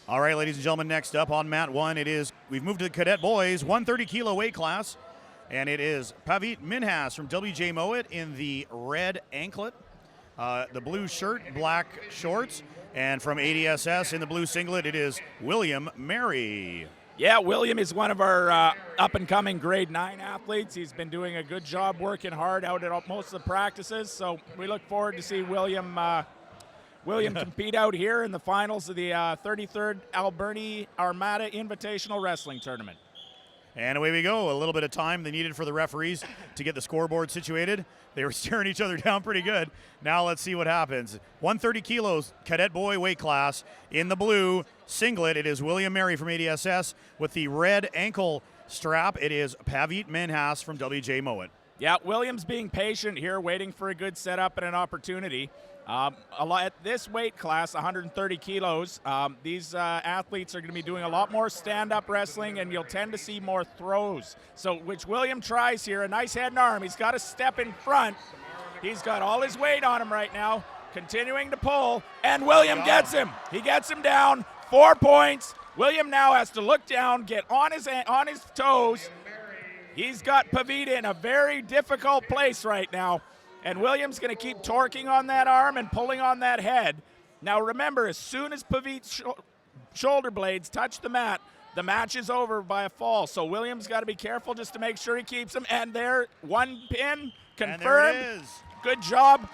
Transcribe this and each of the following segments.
All right, ladies and gentlemen, next up on mat 1, we've moved to the cadet boys 130 kilo weight class, and it is Pavit Minhas from WJ Mowat in the red anklet, the blue shirt, black shorts, and from ADSS in the blue singlet, it is William Mary. Yeah, William is one of our up-and-coming grade 9 athletes. He's been doing a good job working hard out at most of the practices, so we look forward to see William compete out here in the finals of the 33rd Alberni Armada Invitational Wrestling Tournament. And away we go. A little bit of time they needed for the referees to get the scoreboard situated. They were staring each other down pretty good. Now let's see what happens. 130 kilos, cadet boy weight class. In the blue singlet, it is William Mary from ADSS. With the red ankle strap, it is Pavit Minhas from WJ Mowat. Yeah, William's being patient here, waiting for a good setup and an opportunity. At this weight class, 130 kilos, these athletes are going to be doing a lot more stand-up wrestling, and you'll tend to see more throws. So, which William tries here, a nice head and arm. He's got to step in front. He's got all his weight on him right now, continuing to pull, and William gets him. He gets him down, 4 points. William now has to look down, get on his toes. He's got Pavit in a very difficult place right now. And William's going to keep torquing on that arm and pulling on that head. Now remember, as soon as Pavit's shoulder blades touch the mat, the match is over by a fall. So William's got to be careful just to make sure he keeps him. And there, one pin confirmed. And there it is. Good job,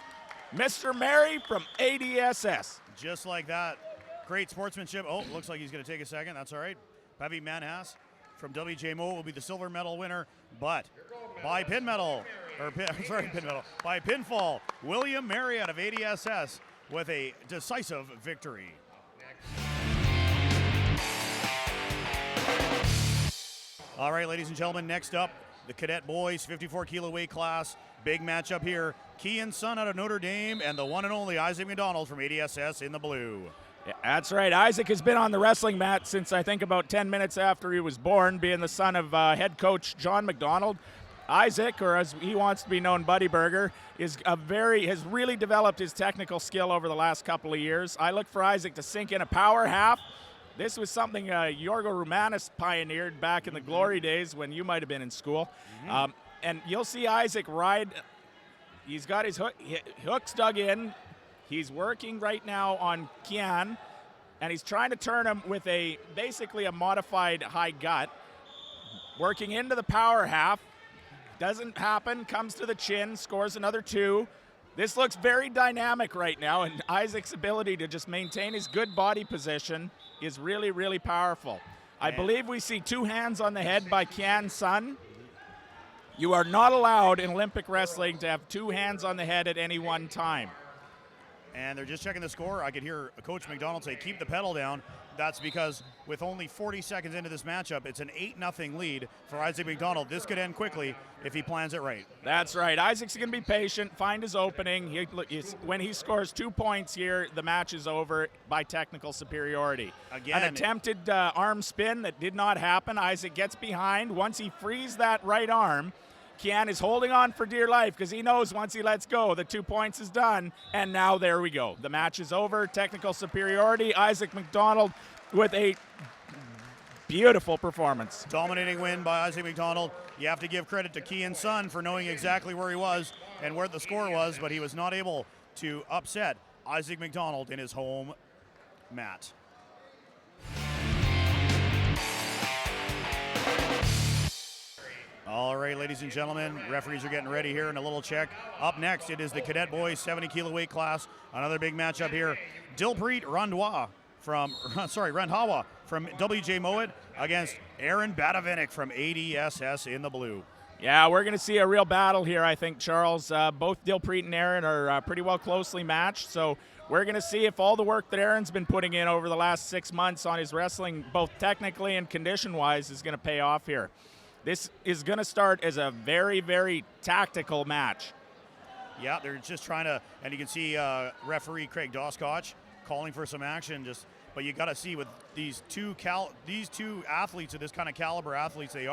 Mr. Mary from ADSS. Just like that. Great sportsmanship. Oh, looks like he's going to take a second. That's all right. Pavit Minhas from WJMO will be the silver medal winner, but by by pinfall, William Mary out of ADSS with a decisive victory. All right, ladies and gentlemen, next up, the cadet boys, 54 kilo weight class. Big matchup here. Kian's son out of Notre Dame and the one and only Isaac McDonald from ADSS in the blue. Yeah, that's right. Isaac has been on the wrestling mat since I think about 10 minutes after he was born, being the son of head coach John McDonald. Isaac, or as he wants to be known, Buddy Burger, has really developed his technical skill over the last couple of years. I look for Isaac to sink in a power half. This was something Yorgo Romanis pioneered back in the glory days when you might have been in school. Mm-hmm. And you'll see Isaac ride. He's got his hooks dug in. He's working right now on Kian, and he's trying to turn him with basically a modified high gut. Working into the power half. Doesn't happen, comes to the chin, scores another 2. This looks very dynamic right now, and Isaac's ability to just maintain his good body position is really, really powerful. I believe we see 2 hands on the head by Kian's son. You are not allowed in Olympic wrestling to have 2 hands on the head at any one time. And they're just checking the score. I could hear Coach McDonald say, keep the pedal down. That's because with only 40 seconds into this matchup, it's an 8-0 lead for Isaac McDonald. This could end quickly if he plans it right. That's right. Isaac's going to be patient, find his opening. When he scores 2 points here, the match is over by technical superiority. Again, an attempted arm spin that did not happen. Isaac gets behind. Once he frees that right arm, Kian is holding on for dear life because he knows once he lets go, the 2 points is done. And now there we go. The match is over. Technical superiority. Isaac McDonald with a beautiful performance. Dominating win by Isaac McDonald. You have to give credit to Kian's son for knowing exactly where he was and where the score was, but he was not able to upset Isaac McDonald in his home mat. All right, ladies and gentlemen, referees are getting ready here in a little check. Up next, it is the cadet boys 70 kilo weight class. Another big matchup here. Dilpreet Randhawa from WJ Mowat against Aaron Badovinac from ADSS in the blue. Yeah, we're going to see a real battle here, I think, Charles. Both Dilpreet and Aaron are pretty well closely matched, so we're going to see if all the work that Aaron's been putting in over the last 6 months on his wrestling, both technically and condition-wise, is going to pay off here. This is going to start as a very, very tactical match. Yeah, they're just trying to, and you can see referee Craig Doskotch calling for some action. But you got to see with these two athletes of this kind of caliber athletes they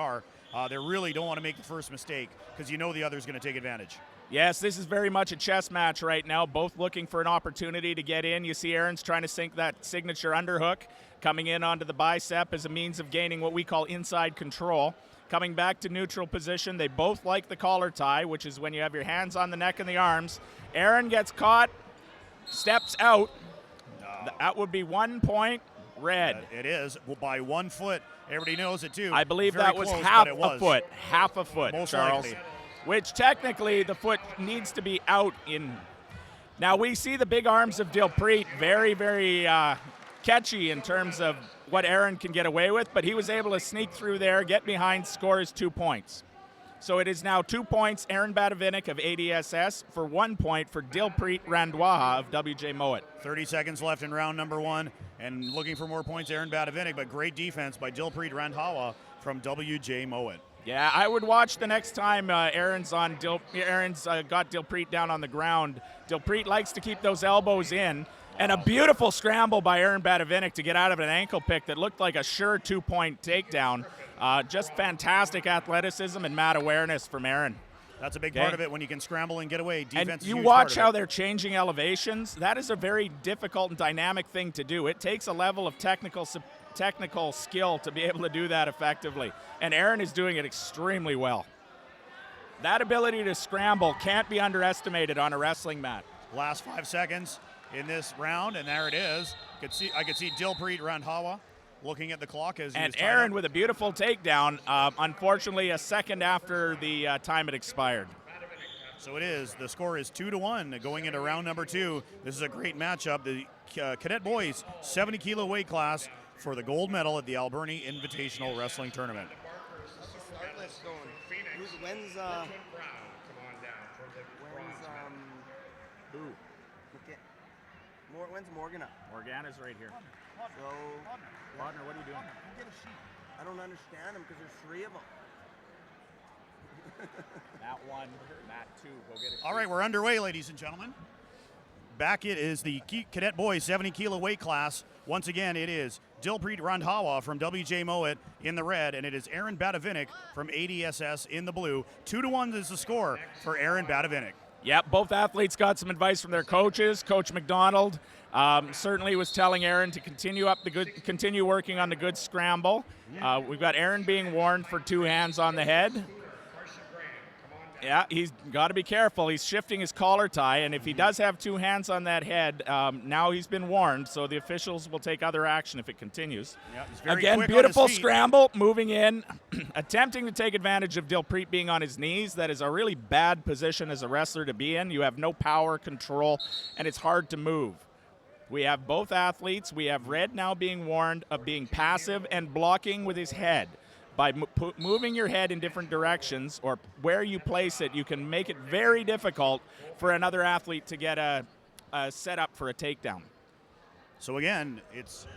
really don't want to make the first mistake because you know the other's going to take advantage. Yes, this is very much a chess match right now, both looking for an opportunity to get in. You see Aaron's trying to sink that signature underhook, coming in onto the bicep as a means of gaining what we call inside control. Coming back to neutral position, they both like the collar tie, which is when you have your hands on the neck and the arms. Aaron gets caught, steps out. That would be 1 point, red. It is, by 1 foot. Everybody knows it, too. I believe Very that was close, half but it a foot. Half a foot, Most Charles. likely. Which technically the foot needs to be out in. Now we see the big arms of Dilpreet, very, very catchy in terms of what Aaron can get away with, but he was able to sneak through there, get behind, score his 2 points. So it is now 2 points, Aaron Badovinac of ADSS, for 1 point for Dilpreet Randhawa of WJ Mowat. 30 seconds left in round number 1, and looking for more points, Aaron Badovinac, but great defense by Dilpreet Randhawa from WJ Mowat. Yeah, I would watch the next time Aaron's got Dilpreet down on the ground. Dilpreet likes to keep those elbows in, and a beautiful scramble by Aaron Badovinac to get out of an ankle pick that looked like a sure 2 point takedown. Just fantastic athleticism and mat awareness from Aaron. That's a big part of it when you can scramble and get away. Defense and is you a huge watch part how of it. they're changing elevations. That is a very difficult and dynamic thing to do. It takes a level of technical skill to be able to do that effectively. And Aaron is doing it extremely well. That ability to scramble can't be underestimated on a wrestling mat. Last 5 seconds in this round, and there it is. I could see Dilpreet Randhawa looking at the clock as he was And tied Aaron up. with a beautiful takedown, unfortunately a second after the time had expired. So it is. The score is 2-1 going into round number 2. This is a great matchup. The Cadet Boys 70 kilo weight class for the gold medal at the Alberni Invitational Wrestling Tournament. When's Morgan up? Morgana's right here. So, Partner, what are you doing? I don't understand them because there's 3 of them. That 1, that 2. Go get it. All right, we're underway, ladies and gentlemen. Back it is the Cadet Boys 70 kilo weight class. Once again, it is Dilpreet Randhawa from WJ Mowat in the red, and it is Aaron Badovinac from ADSS in the blue. 2-1 is the score for Aaron Badovinac. Yep, both athletes got some advice from their coaches. Coach McDonald certainly was telling Aaron to continue working on the good scramble. We've got Aaron being warned for 2 hands on the head. Yeah, he's got to be careful. He's shifting his collar tie, and if he does have 2 hands on that head, now he's been warned, so the officials will take other action if it continues. Yeah, he's very Again, quick on beautiful his feet. scramble, moving in, attempting to take advantage of Dilpreet being on his knees. That is a really bad position as a wrestler to be in. You have no power control, and it's hard to move. We have both athletes. We have Red now being warned of being passive and blocking with his head. By moving your head in different directions or where you place it, you can make it very difficult for another athlete to get a set up for a takedown. So again,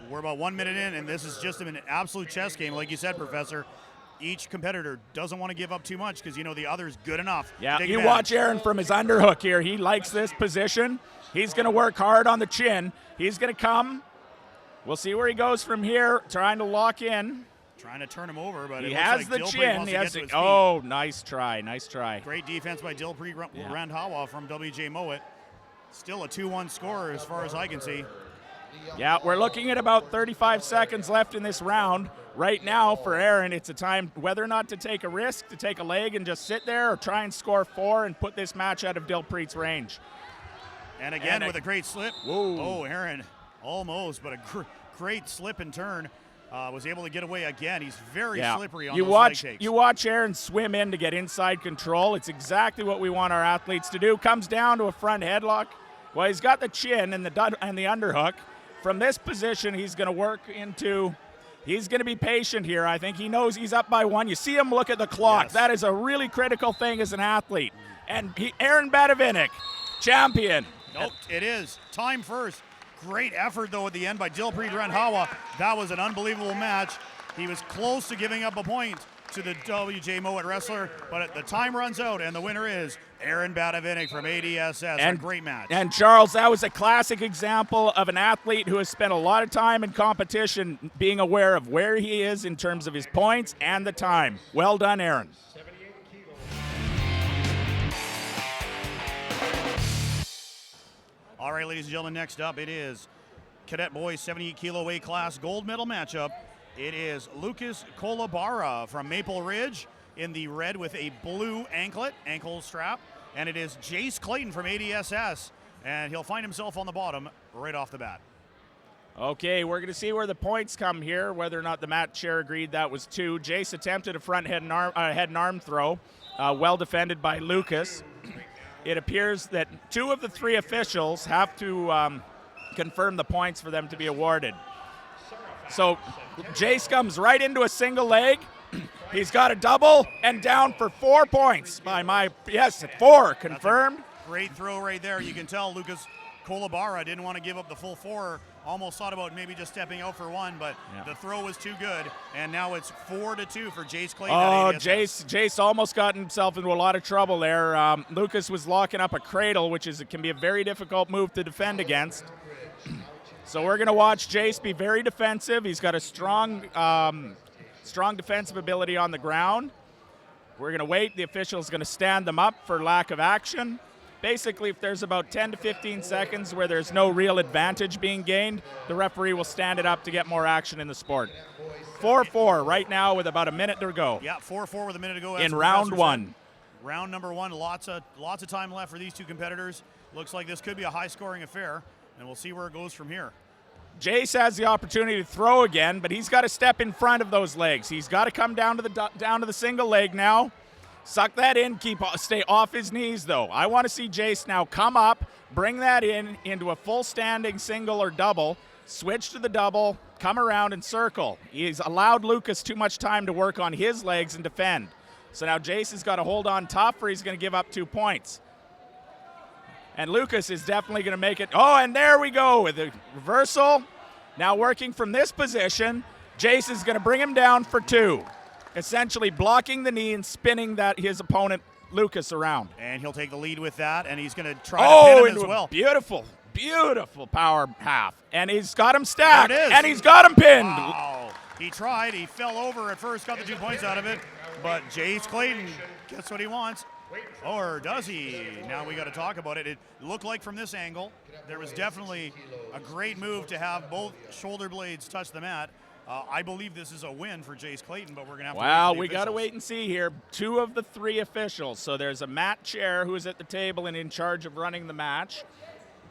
we're about 1 minute in, and this is just an absolute chess game. Like you said, Professor, each competitor doesn't want to give up too much because the other's good enough. Yeah, to take you advantage. watch Aaron from his underhook here. He likes this position. He's going to work hard on the chin. He's going to come. We'll see where he goes from here, trying to lock in. Trying to turn him over, but He it has looks the like Dilpreet chin. wants He to has get to his feet. nice try, nice try. Great defense by Dilpreet Randhawa from WJ Mowat. Still a 2-1 score as far as I can see. Yeah, we're looking at about 35 seconds left in this round. Right now, for Aaron, it's a time whether or not to take a risk, to take a leg and just sit there, or try and score 4 and put this match out of Dilpreet's range. And again, with a great slip. Whoa. Oh, Aaron, almost, but a great slip and turn. Was able to get away again. He's very slippery on those leg takes. You watch Aaron swim in to get inside control. It's exactly what we want our athletes to do. Comes down to a front headlock. Well, he's got the chin and the underhook. From this position, he's going to work into. He's going to be patient here. I think he knows he's up by 1. You see him look at the clock. Yes. That is a really critical thing as an athlete. And Aaron Badovinac, champion. Nope, it is. Time first. Great effort, though, at the end by Dilpreet Randhawa. That was an unbelievable match. He was close to giving up a point to the WJ Mowat wrestler, but the time runs out, and the winner is Aaron Badovinac from ADSS. A great match. And Charles, that was a classic example of an athlete who has spent a lot of time in competition being aware of where he is in terms of his points and the time. Well done, Aaron. All right, ladies and gentlemen, next up it is Cadet Boys 78 kilo weight class gold medal matchup. It is Lukas Kolobara from Maple Ridge in the red with a blue ankle strap. And it is Jayce Clayton from ADSS, and he'll find himself on the bottom right off the bat. Okay, we're going to see where the points come here, whether or not the mat chair agreed that was 2. Jayce attempted a front head and arm throw, well defended by Lukas. It appears that 2 of the 3 officials have to confirm the points for them to be awarded. So Jayce comes right into a single leg. He's got a double and down for 4 points by 4 confirmed. Great throw right there. You can tell Lukas Kolobara didn't want to give up the full 4. Almost thought about maybe just stepping out for 1, but the throw was too good. And now it's 4-2 for Jayce Clayton. Oh, Jayce almost got himself into a lot of trouble there. Lukas was locking up a cradle, which can be a very difficult move to defend against. So we're going to watch Jayce be very defensive. He's got a strong defensive ability on the ground. We're going to wait. The official's going to stand them up for lack of action. Basically, if there's about 10 to 15 seconds where there's no real advantage being gained, the referee will stand it up to get more action in the sport. 4-4 right now with about a minute to go. Yeah, 4-4 with a minute to go. In round 1. Round number 1, lots of time left for these 2 competitors. Looks like this could be a high-scoring affair, and we'll see where it goes from here. Jayce has the opportunity to throw again, but he's got to step in front of those legs. He's got to come down to the single leg now. Suck that in, stay off his knees though. I want to see Jayce now come up, bring that into a full standing single or double, switch to the double, come around and circle. He's allowed Lukas too much time to work on his legs and defend. So now Jayce has got to hold on tough or he's going to give up 2 points. And Lukas is definitely going to make it. Oh, and there we go with the reversal. Now working from this position, Jayce is going to bring him down for 2. Essentially blocking the knee and spinning his opponent, Lukas, around. And he'll take the lead with that, and he's going to try to pin him as well. Beautiful, beautiful power half. And he's got him stacked, There it is. And he's got him pinned. Wow. He tried. He fell over at first, got the 2 points out of it. But Jayce Clayton gets what he wants. Or does he? Now we got to talk about it. It looked like from this angle, there was definitely a great move to have both shoulder blades touch the mat. I believe this is a win for Jayce Clayton, but we're going to have to wait for the we got to wait and see here. 2 of the 3 officials. So there's a mat chair who is at the table and in charge of running the match,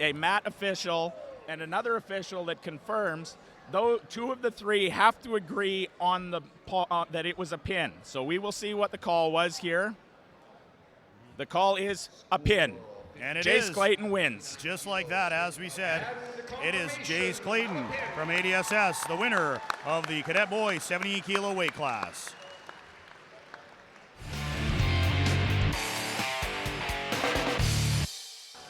a mat official, and another official that confirms. Though 2 of the 3 have to agree on that it was a pin. So we will see what the call was here. The call is a pin. And it Jayce is. Clayton wins. Just like that, as we said, it is Jayce Clayton from ADSS, the winner of the Cadet Boys 70 kilo weight class.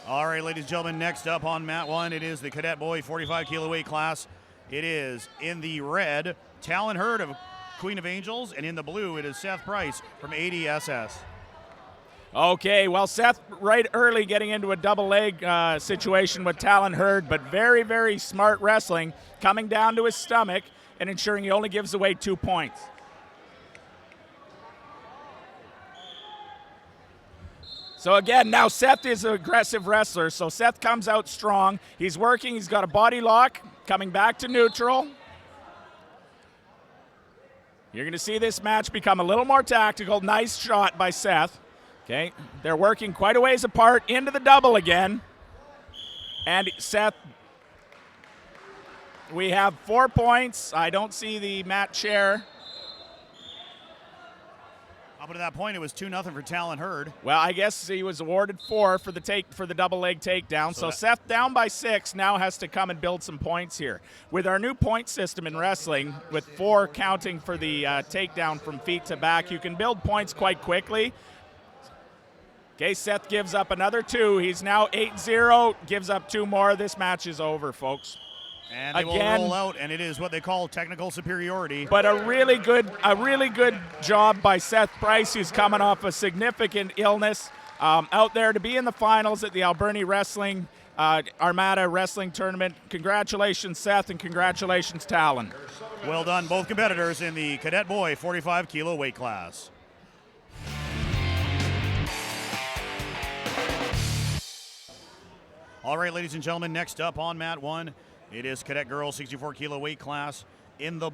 All right, ladies and gentlemen, next up on mat 1, it is the Cadet Boy 45 kilo weight class. It is in the red, Talon Hurd of Queen of Angels, and in the blue, it is Seth Price from ADSS. Okay, well, Seth right early getting into a double leg situation with Talon Hurd, but very, very smart wrestling, coming down to his stomach and ensuring he only gives away 2 points. So again, now Seth is an aggressive wrestler, so Seth comes out strong. He's working, he's got a body lock, coming back to neutral. You're going to see this match become a little more tactical. Nice shot by Seth. Okay, they're working quite a ways apart into the double again. And Seth, we have 4 points. I don't see the mat chair. Up to that point, it was 2-0 for Talon Hurd. Well, I guess he was awarded 4 for the double leg takedown. So Seth down by 6 now has to come and build some points here. With our new point system in wrestling, with 4 counting for the takedown from feet to back, you can build points quite quickly. Okay, Seth gives up another 2. He's now 8-0, gives up 2 more. This match is over, folks. And they will roll out, and it is what they call technical superiority. But a really good job by Seth Price, who's coming off a significant illness, out there to be in the finals at the Alberni Wrestling Armada Wrestling Tournament. Congratulations, Seth, and congratulations, Talon. Well done, both competitors in the Cadet Boy 45 kilo weight class. All right, ladies and gentlemen, next up on mat 1, it is Cadet Girls 64 kilo weight class. In the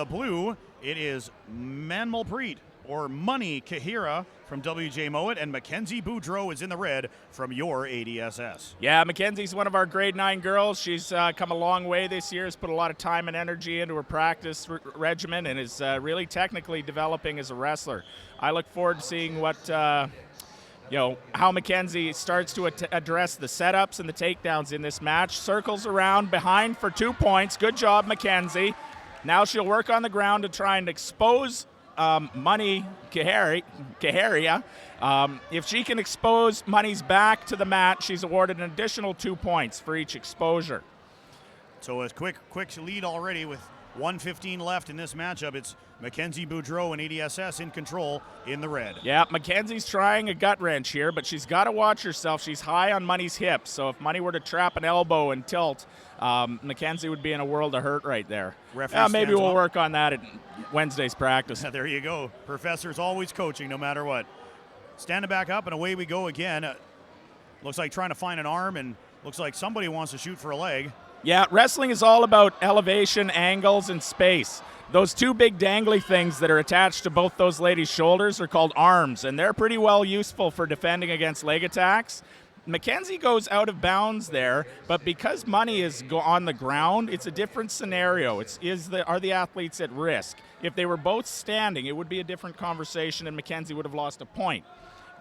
blue, it is Manmolpreet or Money Khehira from WJ Mowat, and MacKenzie Boudreau is in the red from your ADSS. Yeah, MacKenzie's one of our grade 9 girls. She's come a long way this year, has put a lot of time and energy into her practice regimen, and is really technically developing as a wrestler. I look forward to seeing what, how MacKenzie starts to address the setups and the takedowns in this match. Circles around behind for 2 points. Good job, MacKenzie. Now she'll work on the ground to try and expose Money Khehira. If she can expose Money's back to the mat, she's awarded an additional 2 points for each exposure. So a quick lead already with 1:15 left in this matchup. It's MacKenzie Boudreau and ADSS in control in the red. Yeah, MacKenzie's trying a gut wrench here, but she's got to watch herself. She's high on Money's hips, so if Money were to trap an elbow and tilt, MacKenzie would be in a world of hurt right there. Maybe we'll work on that at Wednesday's practice. There you go. Professor's always coaching no matter what. Standing back up, and away we go again. Looks like trying to find an arm, and looks like somebody wants to shoot for a leg. Yeah, wrestling is all about elevation, angles, and space. Those two big dangly things that are attached to both those ladies' shoulders are called arms, and they're pretty well useful for defending against leg attacks. MacKenzie goes out of bounds there, but because Money is on the ground, it's a different scenario. Are the athletes at risk? If they were both standing, it would be a different conversation, and MacKenzie would have lost a point.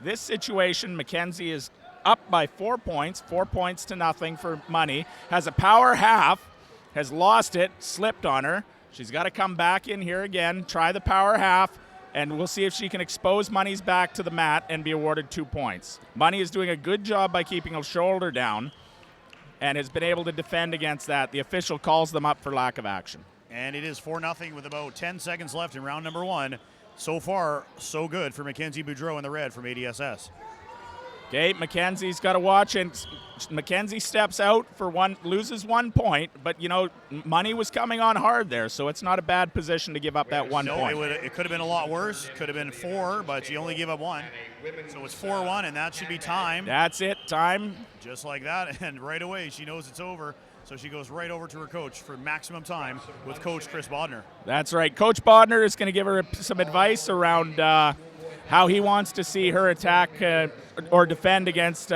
This situation, MacKenzie is up by 4 points, 4 to nothing for Money, has a power half, has lost it, slipped on her. She's got to come back in here again, try the power half, and we'll see if she can expose Money's back to the mat and be awarded 2 points. Money is doing a good job by keeping her shoulder down and has been able to defend against that. The official calls them up for lack of action. And it is 4-0 with about 10 seconds left in round number 1. So far, so good for MacKenzie Boudreau in the red from ADSS. Okay, MacKenzie's got to watch, and MacKenzie steps out for loses 1 point, but Money was coming on hard there, so it's not a bad position to give up that 1 point. It could have been a lot worse. Could have been 4, but she only gave up 1. So it's 4-1, and that should be time. That's it, time. Just like that, and right away she knows it's over. So she goes right over to her coach for maximum time with Coach Chris Bodner. That's right. Coach Bodner is going to give her some advice around how he wants to see her attack or defend against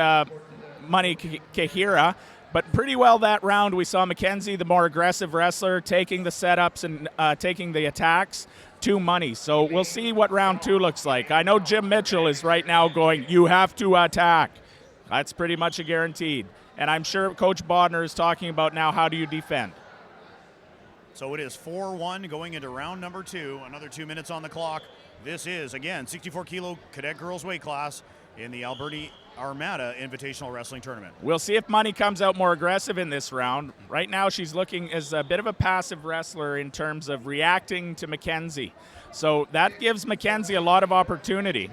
Money Khehira. But pretty well that round we saw MacKenzie, the more aggressive wrestler, taking the setups and taking the attacks to Money. So we'll see what round 2 looks like. I know Jim Mitchell is right now going, you have to attack. That's pretty much a guaranteed. And I'm sure Coach Bodner is talking about now, how do you defend? So it is 4-1 going into round number 2. Another 2 minutes on the clock. This is, again, 64 kilo cadet girls weight class in the Alberni Armada Invitational Wrestling Tournament. We'll see if Money comes out more aggressive in this round. Right now she's looking as a bit of a passive wrestler in terms of reacting to MacKenzie. So that gives MacKenzie a lot of opportunity.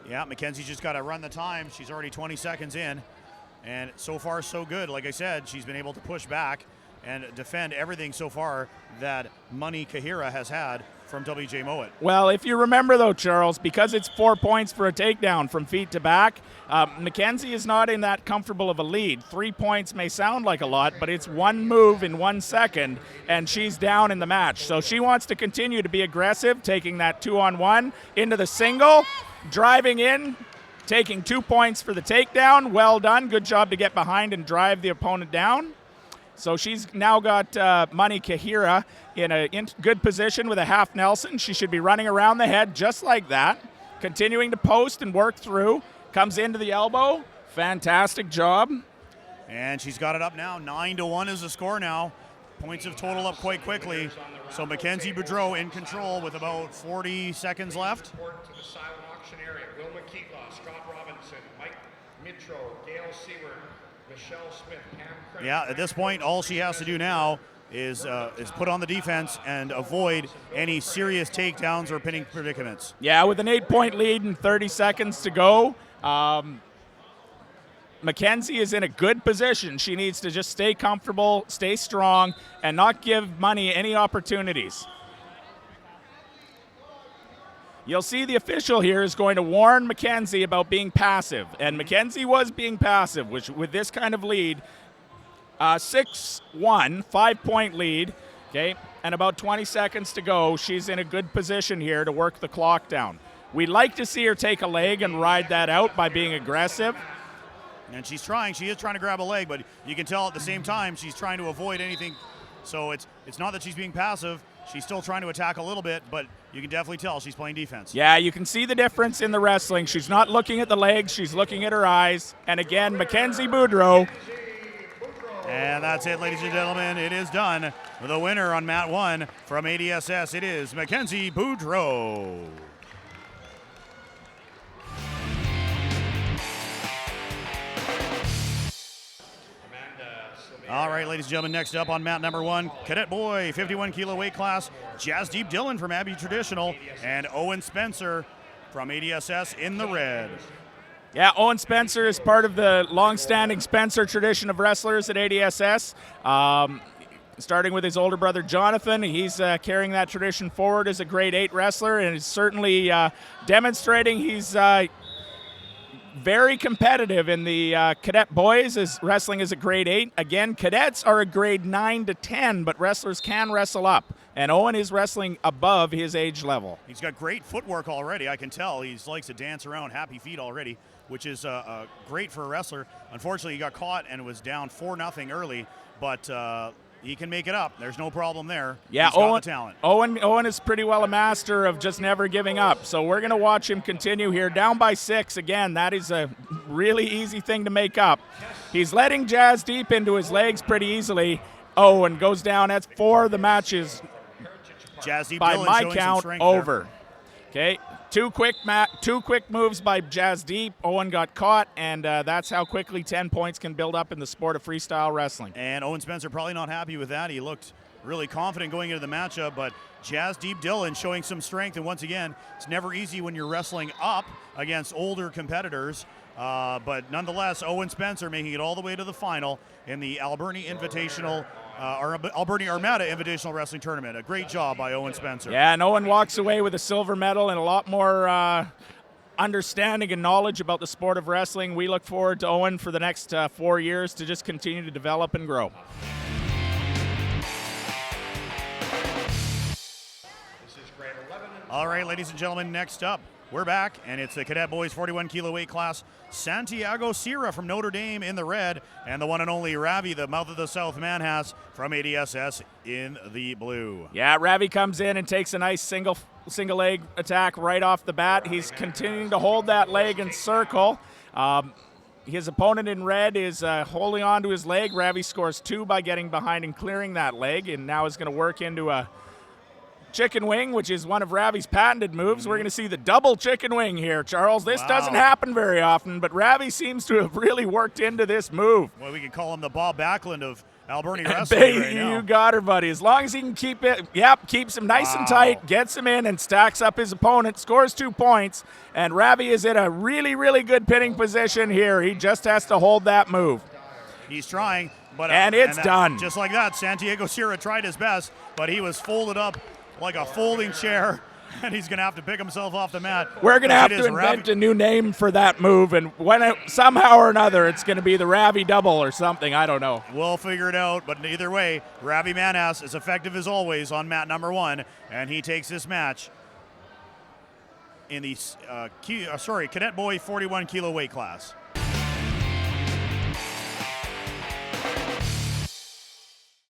Yeah, MacKenzie's just got to run the time. She's already 20 seconds in, and so far so good. Like I said, she's been able to push back and defend everything so far that Money Khehira has had from WJ Mowat. Well, if you remember though, Charles, because it's 4 points for a takedown from feet to back, MacKenzie is not in that comfortable of a lead. 3 points may sound like a lot, but it's one move in 1 second, and she's down in the match. So she wants to continue to be aggressive, taking that 2-on-1 into the single, driving in, taking 2 points for the takedown. Well done. Good job to get behind and drive the opponent down. So she's now got Money Khehira in a good position with a half Nelson. She should be running around the head just like that, continuing to post and work through. Comes into the elbow. Fantastic job. And she's got it up now. 9-1 is the score now. Points have totaled up quite quickly. So MacKenzie Boudreau in control with about 40 seconds left. Yeah, at this point, all she has to do now is put on the defense and avoid any serious takedowns or pinning predicaments. Yeah, with an 8-point lead and 30 seconds to go, MacKenzie is in a good position. She needs to just stay comfortable, stay strong, and not give Money any opportunities. You'll see the official here is going to warn MacKenzie about being passive, and MacKenzie was being passive, which with this kind of lead, 6-1, 5-point lead, okay, and about 20 seconds to go. She's in a good position here to work the clock down. We'd like to see her take a leg and ride that out by being aggressive. And she's trying. She is trying to grab a leg, but you can tell at the same time she's trying to avoid anything. So it's not that she's being passive. She's still trying to attack a little bit, but you can definitely tell she's playing defense. Yeah, you can see the difference in the wrestling. She's not looking at the legs. She's looking at her eyes. And again, MacKenzie Boudreau. And that's it, ladies and gentlemen. It is done. The winner on mat 1 from ADSS, it is MacKenzie Boudreau. All right, ladies and gentlemen, next up on mat number 1, Cadet Boy, 51 kilo weight class, Jasdeep Dhillon from Abbey Traditional, and Owen Spencer from ADSS in the red. Yeah, Owen Spencer is part of the long-standing Spencer tradition of wrestlers at ADSS. Starting with his older brother Jonathan, he's carrying that tradition forward as a grade 8 wrestler, and is certainly demonstrating he's very competitive in the cadet boys, as wrestling is a grade 8. Again, cadets are a grade 9 to 10, but wrestlers can wrestle up. And Owen is wrestling above his age level. He's got great footwork already. I can tell he likes to dance around, happy feet already, which is great for a wrestler. Unfortunately, he got caught and was down 4-0 early, but he can make it up. There's no problem there. Yeah, He's got the talent. Owen is pretty well a master of just never giving up. So we're going to watch him continue here. Down by 6 again. That is a really easy thing to make up. He's letting Jasdeep into his legs pretty easily. And goes down. That's 4 of the matches. Jasdeep By Dhillon my showing count, some strength over. Okay. Two quick moves by Jasdeep. Owen got caught, and that's how quickly 10 points can build up in the sport of freestyle wrestling. And Owen Spencer probably not happy with that. He looked really confident going into the matchup, but Jasdeep Dhillon showing some strength. And once again, it's never easy when you're wrestling up against older competitors. But nonetheless, Owen Spencer making it all the way to the final in the Alberni Invitational, or Alberni Armada Invitational Wrestling Tournament. A great job by Owen Spencer. Yeah, and Owen walks away with a silver medal and a lot more understanding and knowledge about the sport of wrestling. We look forward to Owen for the next 4 years to just continue to develop and grow. All right, ladies and gentlemen, next up, we're back, and it's the Cadet Boys 41 kilo weight class. Santiago Sira from Notre Dame in the red, and the one and only Ravi, the mouth of the South Manhas from ADSS in the blue. Yeah, Ravi comes in and takes a nice single leg attack right off the bat. He's continuing to hold that leg and circle. His opponent in red is holding on to his leg. Ravi scores 2 by getting behind and clearing that leg, and now is going to work into a chicken wing, which is one of Ravi's patented moves. We're going to see the double chicken wing here, Charles. This doesn't happen very often, but Ravi seems to have really worked into this move. Well, we could call him the Bob Backlund of Alberni wrestling right now. You got her, buddy. As long as he can keep it, keeps him nice and tight, gets him in, and stacks up his opponent, scores 2 points, and Ravi is in a really, really good pinning position here. He just has to hold that move. He's trying, but it's done. Just like that, Santiago Sira tried his best, but he was folded up like a folding chair, and he's going to have to pick himself off the mat. We're going to have to invent a new name for that move, and somehow or another it's going to be the Ravi double or something. I don't know. We'll figure it out, but either way, Ravi Manhas is effective as always on mat number 1, and he takes this match in the Cadet Boy 41 kilo weight class.